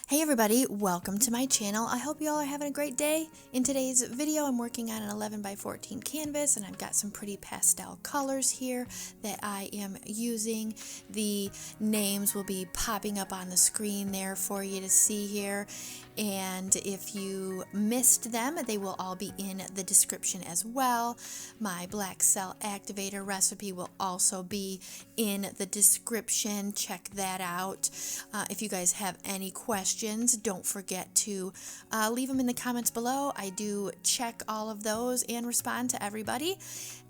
Hey everybody, welcome to my channel. I hope you all are having a great day. In today's video, I'm working on an 11 by 14 canvas and I've got some pretty pastel colors here that I am using. The names will be popping up on the screen there for you to see here. And if you missed them, they will all be in the description as well. My black cell activator recipe will also be in the description. Check that out. If you guys have any questions, don't forget to leave them in the comments below. I do check all of those and respond to everybody.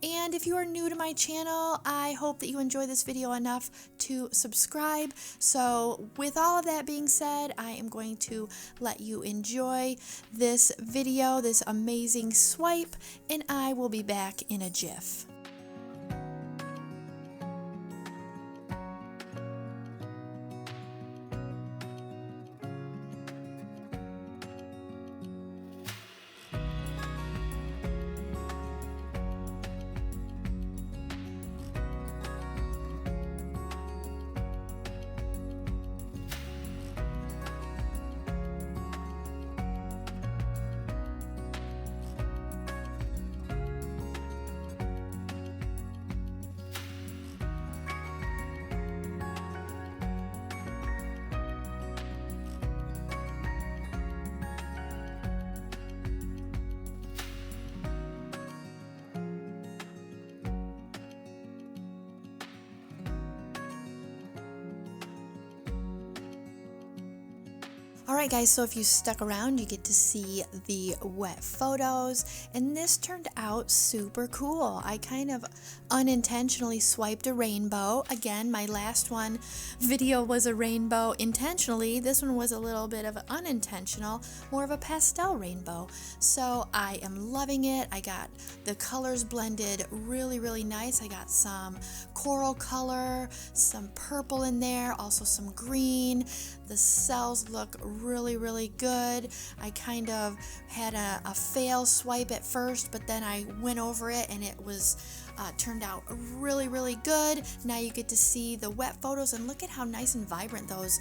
And if you are new to my channel, I hope that you enjoy this video enough to subscribe. So with all of that being said, I am going to let you enjoy this video, this amazing swipe, and I will be back in a jiff. Alright guys, so if you stuck around, you get to see the wet photos, and this turned out super cool. I kind of unintentionally swiped a rainbow. Again, my last video was a rainbow intentionally. This one was a little bit of unintentional, more of a pastel rainbow. So I am loving it. I got the colors blended really nice. I got some coral color, some purple in there, also some green. The cells look really good. I kind of had a fail swipe at first, but then I went over it and it was turned out really good. Now you get to see the wet photos and look at how nice and vibrant those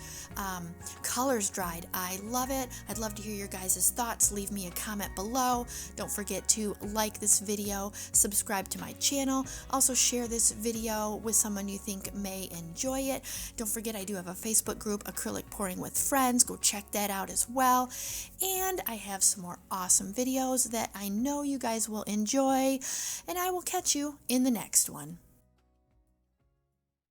colors dried. I love it. I'd love to hear your guys' thoughts. Leave me a comment below. Don't forget to like this video, subscribe to my channel, also share this video with someone you think may enjoy it. Don't forget I do have a Facebook group, Acrylic Pouring with Friends. Go check that out as well. And I have some more awesome videos that I know you guys will enjoy, and I will catch you in the next one.